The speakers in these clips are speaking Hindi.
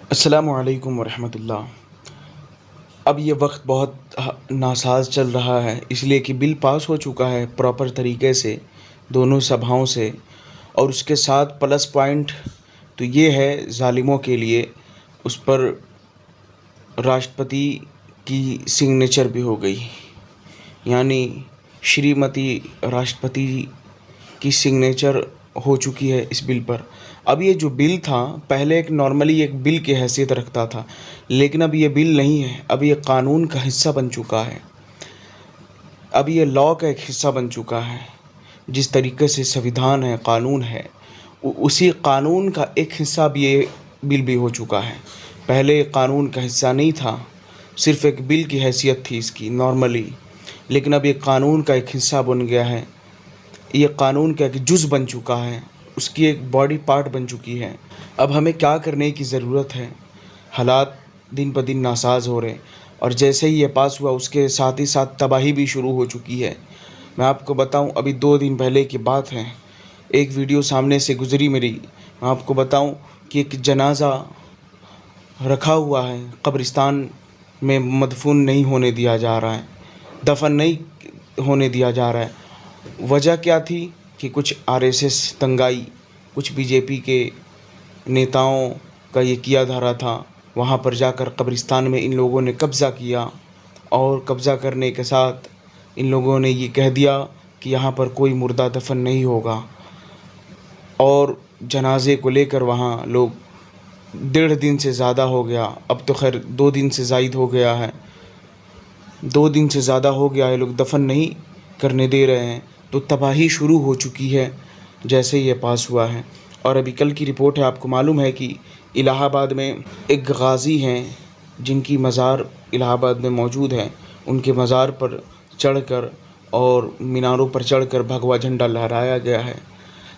अस्सलामु अलैकुम वरहमतुल्लाह। अब ये वक्त बहुत नासाज चल रहा है, इसलिए कि बिल पास हो चुका है प्रॉपर तरीके से दोनों सभाओं से। और उसके साथ प्लस पॉइंट तो ये है ज़ालिमों के लिए, उस पर राष्ट्रपति की सिग्नेचर भी हो गई, यानी श्रीमती राष्ट्रपति की सिग्नेचर हो चुकी है इस बिल पर। अब ये जो बिल था पहले एक नॉर्मली एक बिल की हैसियत रखता था, लेकिन अब ये बिल नहीं है, अब ये कानून का हिस्सा बन चुका है। अब ये लॉ का एक हिस्सा बन चुका है। जिस तरीके से संविधान है, कानून है, उसी कानून का एक हिस्सा अब ये बिल भी हो चुका है। पहले कानून का हिस्सा नहीं था, सिर्फ एक बिल की हैसियत थी इसकी नॉर्मली, लेकिन अब ये कानून का एक हिस्सा बन गया है। ये कानून का एक जुज़ बन चुका है, उसकी एक बॉडी पार्ट बन चुकी है। अब हमें क्या करने की ज़रूरत है? हालात दिन ब दिन नासाज हो रहे हैं, और जैसे ही ये पास हुआ उसके साथ ही साथ तबाही भी शुरू हो चुकी है। मैं आपको बताऊं, अभी 2 दिन पहले की बात है, एक वीडियो सामने से गुज़री मेरी। मैं आपको बताऊं कि एक जनाज़ा रखा हुआ है कब्रिस्तान में, मदफून नहीं होने दिया जा रहा है, दफन नहीं होने दिया जा रहा है। वजह क्या थी कि कुछ आरएसएस दंगाई, कुछ बीजेपी के नेताओं का ये किया धारा था। वहाँ पर जाकर कब्रिस्तान में इन लोगों ने कब्ज़ा किया, और कब्ज़ा करने के साथ इन लोगों ने ये कह दिया कि यहाँ पर कोई मुर्दा दफन नहीं होगा। और जनाजे को लेकर वहाँ लोग 1.5 दिन से ज़्यादा हो गया, अब तो खैर 2 दिन से ज़ायद हो गया है, 2 दिन से ज़्यादा हो गया है, लोग दफन नहीं करने दे रहे हैं। तो तबाही शुरू हो चुकी है जैसे ये पास हुआ है। और अभी कल की रिपोर्ट है, आपको मालूम है कि इलाहाबाद में एक गाज़ी हैं जिनकी मज़ार इलाहाबाद में मौजूद है, उनके मज़ार पर चढ़कर और मीनारों पर चढ़कर भगवा झंडा लहराया गया है।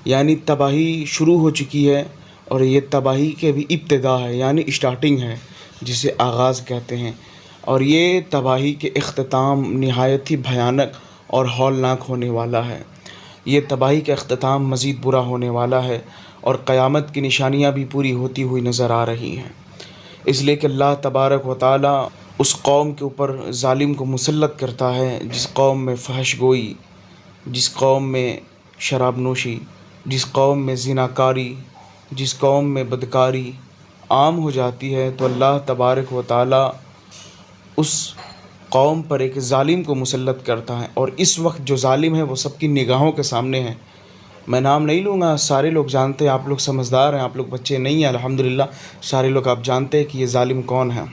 यानी तबाही शुरू हो चुकी है, और ये तबाही के भी इब्तिदा है, यानी स्टार्टिंग है, जिसे आगाज़ कहते हैं। और ये तबाही के इख्तिताम निहायत ही भयानक और हौलनाक होने वाला है। ये तबाही का इख्तिताम मज़ीद बुरा होने वाला है, और क़यामत की निशानियाँ भी पूरी होती हुई नज़र आ रही हैं। इसलिए कि अल्लाह तबारक व तआला उस कौम के ऊपर ज़ालिम को मुसल्लत करता है जिस कौम में फहश गोई, जिस कौम में शराब नोशी, जिस कौम में ज़िनाकारी, जिस कौम में बदकारी आम हो जाती है, तो अल्लाह तबारक व तआला उस कौम पर एक ज़ालिम को मुसल्लत करता है। और इस वक्त जो ज़ालिम है वो सबकी निगाहों के सामने है। मैं नाम नहीं लूँगा, सारे लोग जानते हैं, आप लोग समझदार हैं, आप लोग बच्चे नहीं हैं, अल्हम्दुलिल्लाह सारे लोग आप जानते हैं कि ये ज़ालिम कौन है।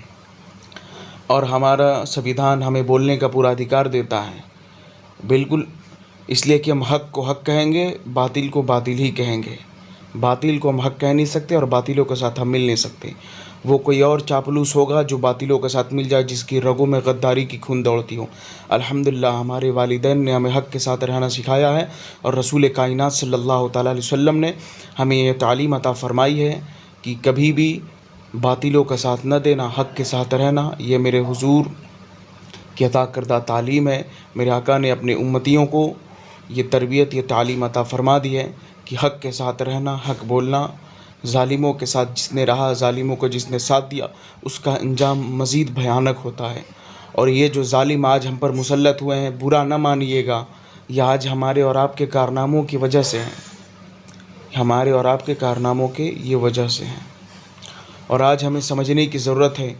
और हमारा संविधान हमें बोलने का पूरा अधिकार देता है, बिल्कुल, इसलिए कि हम हक़ को हक़ कहेंगे, बातिल को बातिल ही कहेंगे। बातिल को हम हक़ कह नहीं सकते, और बातिलों के साथ हम मिल नहीं सकते। वो कोई और चापलूस होगा जो बातिलों के साथ मिल जाए, जिसकी रगों में गद्दारी की खून दौड़ती हो। अल्हम्दुलिल्लाह हमारे वालिदैन ने हमें हक़ के साथ रहना सिखाया है, और रसूल कायनात सल्लल्लाहु तआला अलैहि वसल्लम ने हमें ये तालीम अता फ़रमाई है कि कभी भी बातिलों का साथ न देना, हक़ के साथ रहना। ये मेरे हुज़ूर की अता करदा तालीम है। मेरे आका ने अपने उम्मतियों को ये तरबियत, ये तालीम अता फ़रमा दी है कि हक़ के साथ रहना, हक़ बोलना। ज़ालिमों के साथ जिसने रहा, ज़ालिमों को जिसने साथ दिया, उसका अंजाम मज़ीद भयानक होता है। और ये जो ज़ालिम आज हम पर मुसल्लत हुए हैं, बुरा न मानिएगा, ये आज हमारे और आपके कारनामों की वजह से हैं, हमारे और आपके कारनामों के ये वजह से हैं। और आज हमें समझने की ज़रूरत है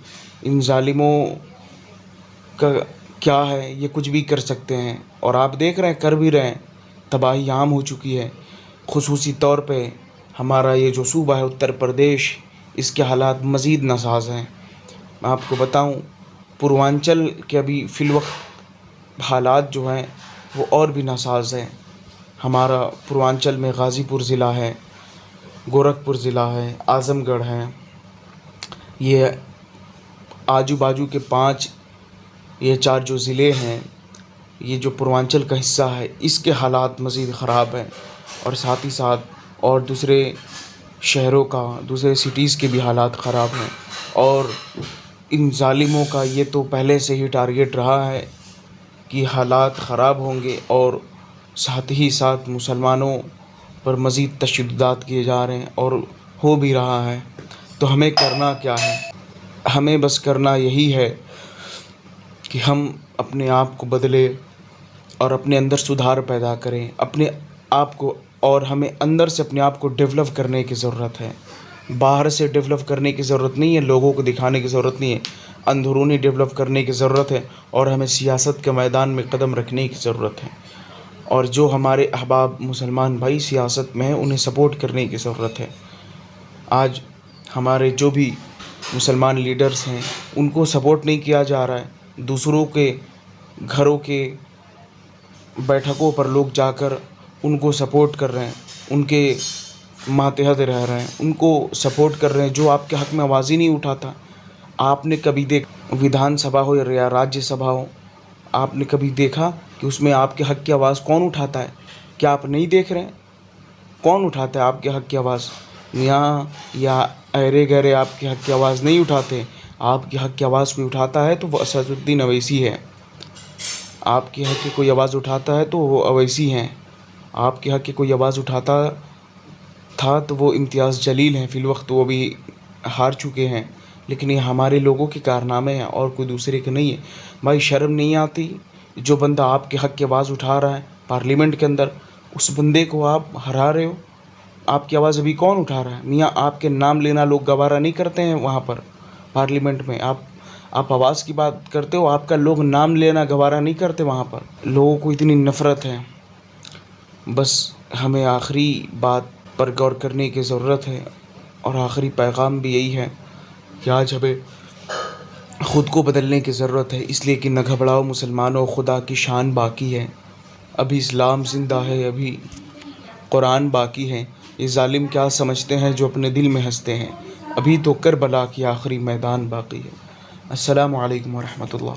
इन ज़ालिमों का क्या है। ये कुछ भी कर सकते हैं, और आप देख रहे हैं, कर भी रहे हैं। तबाही आम हो चुकी है। ख़ुसूसी तौर पे हमारा ये जो सूबा है उत्तर प्रदेश, इसके हालात मज़ीद नासाज़ हैं। मैं आपको बताऊं, पूर्वांचल के अभी फ़िलवक्त हालात जो हैं वो और भी नासाज़ हैं। हमारा पूर्वांचल में गाज़ीपुर ज़िला है, गोरखपुर ज़िला है, आज़मगढ़ है, ये आजू बाजू के 4 जो ज़िले हैं, ये जो पूर्वांचल का हिस्सा है, इसके हालात मज़ीद ख़राब हैं। और साथ ही साथ और दूसरे शहरों का, दूसरे सिटीज़ के भी हालात ख़राब हैं। और इन ज़ालिमों का ये तो पहले से ही टारगेट रहा है कि हालात ख़राब होंगे, और साथ ही साथ मुसलमानों पर मज़ीद तशद्दुदात किए जा रहे हैं, और हो भी रहा है। तो हमें करना क्या है? हमें बस करना यही है कि हम अपने आप को बदलें और अपने अंदर सुधार पैदा करें अपने आप को, और हमें अंदर से अपने आप को डेवलप करने की ज़रूरत है। बाहर से डेवलप करने की ज़रूरत नहीं है, लोगों को दिखाने की ज़रूरत नहीं है, अंदरूनी डेवलप करने की ज़रूरत है और हमें सियासत के मैदान में कदम रखने की ज़रूरत है। और जो हमारे अहबाब मुसलमान भाई सियासत में हैं, उन्हें सपोर्ट करने की ज़रूरत है। आज हमारे जो भी मुसलमान लीडर्स हैं, उनको सपोर्ट नहीं किया जा रहा है। दूसरों के घरों के बैठकों पर लोग जाकर उनको सपोर्ट कर रहे हैं, उनके मातहत रह रहे हैं, उनको सपोर्ट कर रहे हैं जो आपके हक़ में आवाज़ ही नहीं उठाता। आपने कभी विधानसभा हो या राज्यसभा हो, आपने कभी देखा कि उसमें आपके हक़ की आवाज़ कौन उठाता है? क्या आप नहीं देख रहे हैं? कौन उठाता है आपके हक़ की आवाज़? यहाँ या अरे गहरे आपके हक़ की आवाज़ नहीं उठाते। आपके हक़ की आवाज़ कोई उठाता है तो वो असदुद्दीन अवैसी है। आपके हक़ की कोई आवाज़ उठाता है तो वो अवैसी हैं। आपके हक़ की कोई आवाज़ उठाता था तो वो इम्तियाज़ जलील हैं। फ़िलवक़्त वो भी हार चुके हैं, लेकिन ये हमारे लोगों के कारनामे हैं और कोई दूसरे के नहीं है। भाई शर्म नहीं आती? जो बंदा आपके हक़ की आवाज़ उठा रहा है पार्लियामेंट के अंदर, उस बंदे को आप हरा रहे हो। आपकी आवाज़ अभी कौन उठा रहा है? मियाँ आपके नाम लेना लोग गवारा नहीं करते हैं वहाँ पर पार्लियामेंट में। आप आवाज़ की बात करते हो, आपका लोग नाम लेना गवारा नहीं करते वहाँ पर। लोगों को इतनी नफ़रत है। बस हमें आखिरी बात पर गौर करने की ज़रूरत है और आखिरी पैगाम भी यही है कि आज हमें ख़ुद को बदलने की ज़रूरत है। इसलिए कि न घबराओ मुसलमानों, खुदा की शान बाकी है। अभी इस्लाम ज़िंदा है, अभी कुरान बाकी है। ये ज़ालिम क्या समझते हैं जो अपने दिल में हँसते हैं। अभी तो करबला की आखिरी मैदान बाकी है। अस्सलामु अलैकुम व रहमतुल्लाह।